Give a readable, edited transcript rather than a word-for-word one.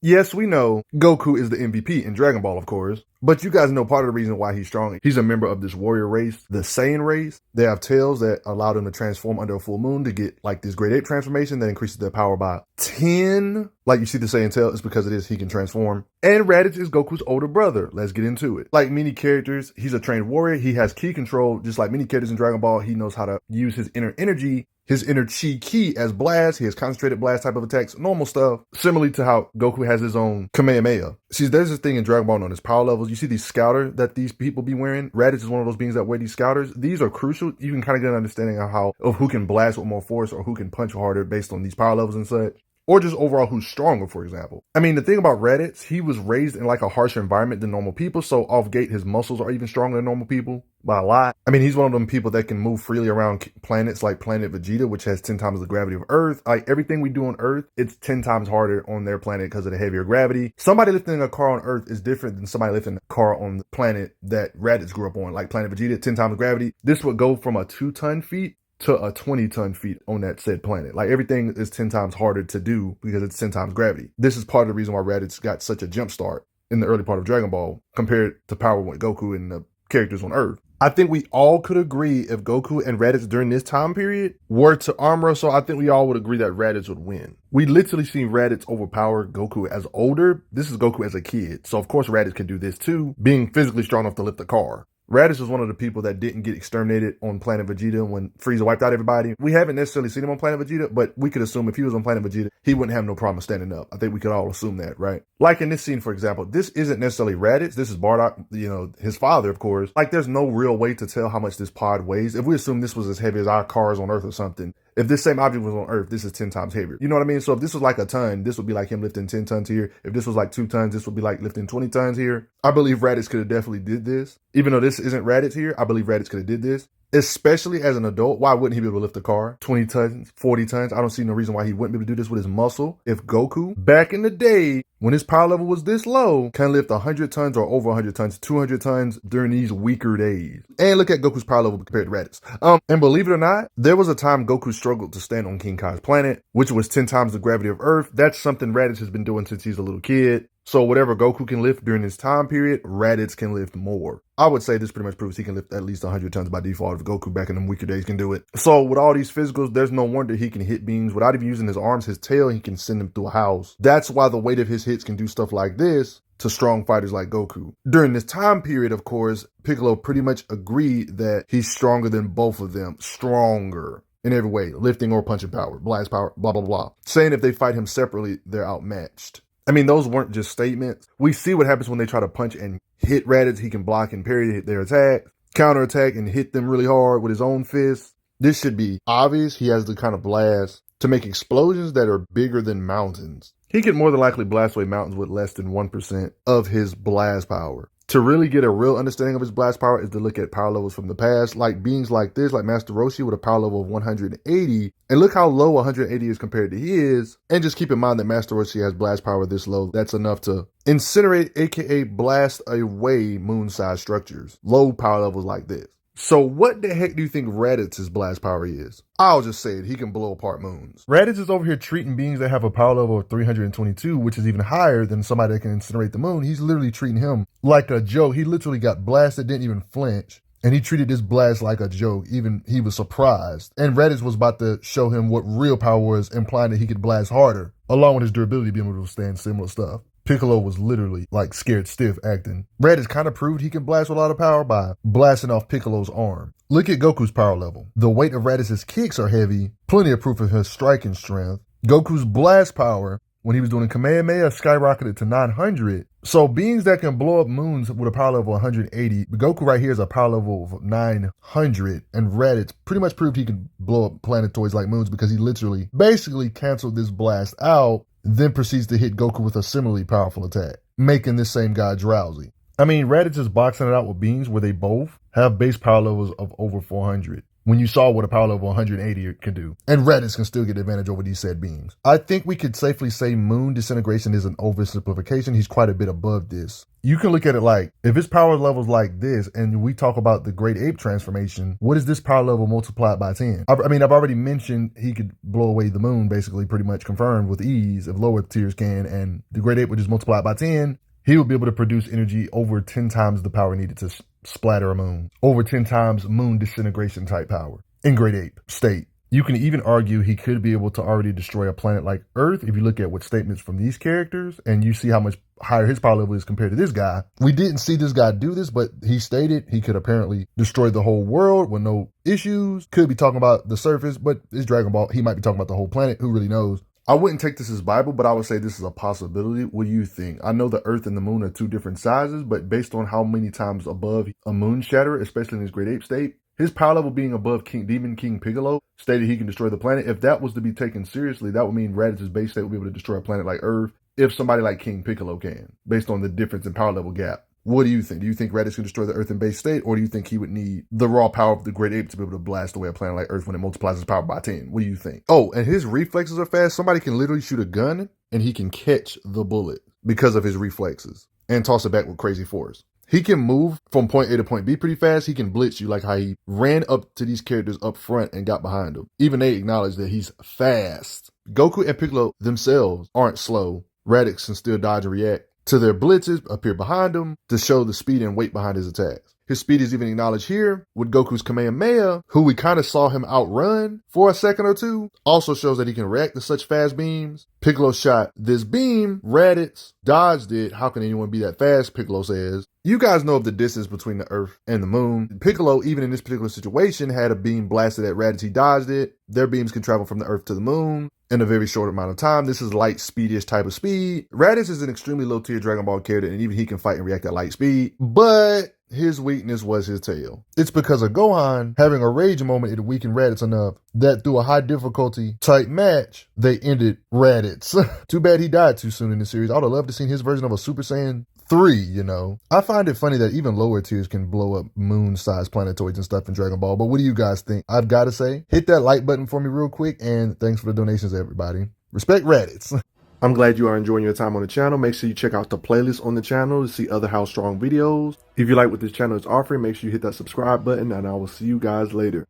Yes, we know Goku is the MVP in Dragon Ball, of course, but you guys know part of the reason why he's strong. He's a member of this warrior race, the Saiyan race. They have tails that allow them to transform under a full moon to get like this grade 8 transformation that increases their power by 10. Like you see the Saiyan tail, it's because it is he can transform. And Raditz is Goku's older brother. Let's get into it. Like many characters, he's a trained warrior. He has ki control, just like many characters in Dragon Ball. He knows how to use his inner energy, his inner chi ki as blast. He has concentrated blast type of attacks, normal stuff. Similarly to how Goku has his own Kamehameha. See, there's this thing in Dragon Ball known as power levels. You see these scouter that these people be wearing? Raditz is one of those beings that wear these scouters. These are crucial. You can kind of get an understanding of who can blast with more force or who can punch harder based on these power levels and such. Or just overall who's stronger, for example. I mean, the thing about Raditz, he was raised in like a harsher environment than normal people, so off gate, his muscles are even stronger than normal people by a lot. I mean, he's one of them people that can move freely around planets like planet Vegeta, which has 10 times the gravity of Earth. Like everything we do on Earth, it's 10 times harder on their planet because of the heavier gravity. Somebody lifting a car on Earth is different than somebody lifting a car on the planet that Raditz grew up on, like planet Vegeta, 10 times the gravity. This would go from a 2-ton feat to a 20-ton feat on that said planet. Like everything is 10 times harder to do because it's 10 times gravity. This is part of the reason why Raditz got such a jump start in the early part of Dragon Ball compared to power with Goku and the characters on Earth. I think we all could agree if Goku and Raditz during this time period were to arm wrestle, I think we all would agree that Raditz would win. We literally seen Raditz overpower Goku as older. This is Goku as a kid. So of course Raditz can do this too, being physically strong enough to lift a car. Raditz was one of the people that didn't get exterminated on planet Vegeta when Frieza wiped out everybody. We haven't necessarily seen him on planet Vegeta, but we could assume if he was on planet Vegeta, he wouldn't have no problem standing up. I think we could all assume that, right? Like in this scene, for example, this isn't necessarily Raditz. This is Bardock, his father, of course. Like there's no real way to tell how much this pod weighs. If we assume this was as heavy as our cars on Earth or something, if this same object was on Earth, this is 10 times heavier. You know what I mean? So if this was like a ton, this would be like him lifting 10 tons here. If this was like 2 tons, this would be like lifting 20 tons here. I believe Raditz could have definitely did this. Even though this isn't Raditz here, I believe Raditz could have did this. Especially as an adult, why wouldn't he be able to lift a car? 20 tons, 40 tons. I don't see no reason why he wouldn't be able to do this with his muscle. If Goku, back in the day, when his power level was this low, can lift 100 tons or over 100 tons, 200 tons during these weaker days. And look at Goku's power level compared to Raditz. And believe it or not, there was a time Goku struggled to stand on King Kai's planet, which was 10 times the gravity of Earth. That's something Raditz has been doing since he's a little kid. So whatever Goku can lift during this time period, Raditz can lift more. I would say this pretty much proves he can lift at least 100 tons by default if Goku back in them weaker days can do it. So with all these physicals, there's no wonder he can hit beings without even using his arms, his tail, he can send them through a house. That's why the weight of his hits can do stuff like this to strong fighters like Goku. During this time period, of course, Piccolo pretty much agreed that he's stronger than both of them. Stronger in every way, lifting or punching power, blast power, blah, blah, blah. Saying if they fight him separately, they're outmatched. I mean, those weren't just statements. We see what happens when they try to punch and hit Raditz. He can block and parry their attack, counterattack, and hit them really hard with his own fists. This should be obvious. He has the kind of blast to make explosions that are bigger than mountains. He could more than likely blast away mountains with less than 1% of his blast power. To really get a real understanding of his blast power is to look at power levels from the past, like beings like this, like Master Roshi with a power level of 180, and look how low 180 is compared to his, and just keep in mind that Master Roshi has blast power this low. That's enough to incinerate, aka blast away moon-sized structures, low power levels like this. So what the heck do you think Raditz's blast power is? I'll just say it, he can blow apart moons. Raditz is over here treating beings that have a power level of 322, which is even higher than somebody that can incinerate the moon. He's literally treating him like a joke. He literally got blasted, didn't even flinch. And he treated this blast like a joke. Even he was surprised. And Raditz was about to show him what real power was, implying that he could blast harder, along with his durability being able to withstand similar stuff. Piccolo was literally like scared stiff acting. Raditz kind of proved he can blast with a lot of power by blasting off Piccolo's arm. Look at Goku's power level. The weight of Raditz's kicks are heavy, plenty of proof of his striking strength. Goku's blast power, when he was doing Kamehameha, skyrocketed to 900. So beings that can blow up moons with a power level of 180, Goku right here is a power level of 900, and Raditz pretty much proved he could blow up planetoids like moons because he literally basically canceled this blast out, then proceeds to hit Goku with a similarly powerful attack, making this same guy drowsy. I mean, Raditz is boxing it out with beings where they both have base power levels of over 400. when you saw what a power level 180 can do. And Raditz can still get advantage over these said beams. I think we could safely say Moon disintegration is an oversimplification. He's quite a bit above this. You can look at it like, if his power level's like this, and we talk about the Great Ape transformation, what is this power level multiplied by 10? I mean, I've already mentioned he could blow away the moon, basically, pretty much confirmed with ease if lower tiers can, and the Great Ape would just multiply it by 10. He would be able to produce energy over 10 times the power needed to splatter a moon. Over 10 times moon disintegration type power in Great Ape state. You can even argue he could be able to already destroy a planet like Earth if you look at what statements from these characters and you see how much higher his power level is compared to this guy. We didn't see this guy do this, but he stated he could apparently destroy the whole world with no issues. Could be talking about the surface, but it's Dragon Ball. He might be talking about the whole planet. Who really knows? I wouldn't take this as Bible, but I would say this is a possibility. What do you think? I know the Earth and the Moon are two different sizes, but based on how many times above a moon shatter, especially in his Great Ape state, his power level being above Demon King Piccolo stated he can destroy the planet. If that was to be taken seriously, that would mean Raditz's base state would be able to destroy a planet like Earth if somebody like King Piccolo can, based on the difference in power level gap. What do you think? Do you think Raditz can destroy the Earth in base state, or do you think he would need the raw power of the Great Ape to be able to blast away a planet like Earth when it multiplies his power by 10? What do you think? Oh, and his reflexes are fast. Somebody can literally shoot a gun and he can catch the bullet because of his reflexes and toss it back with crazy force. He can move from point A to point B pretty fast. He can blitz you like how he ran up to these characters up front and got behind them. Even they acknowledge that he's fast. Goku and Piccolo themselves aren't slow. Raditz can still dodge and react to their blitzes, appear behind him to show the speed and weight behind his attacks. His speed is even acknowledged here with Goku's Kamehameha, who we kind of saw him outrun for a second or two, also shows that he can react to such fast beams. Piccolo shot this beam, Raditz dodged it. How can anyone be that fast? Piccolo says. You guys know of the distance between the Earth and the Moon. Piccolo, even in this particular situation, had a beam blasted at Raditz. He dodged it. Their beams can travel from the Earth to the Moon in a very short amount of time. This is light speedish type of speed. Raditz is an extremely low tier Dragon Ball character, and even he can fight and react at light speed. But his weakness was his tail. It's because of Gohan having a rage moment, it weakened Raditz enough that through a high difficulty type match, they ended Raditz. Too bad he died too soon in the series. I would have loved to see his version of a Super Saiyan 3, you know. I find it funny that even lower tiers can blow up moon-sized planetoids and stuff in Dragon Ball, but what do you guys think? I've got to say, hit that like button for me real quick, and thanks for the donations, everybody. Respect Raditz. I'm glad you are enjoying your time on the channel. Make sure you check out the playlist on the channel to see other How Strong videos. If you like what this channel is offering, make sure you hit that subscribe button, and I will see you guys later.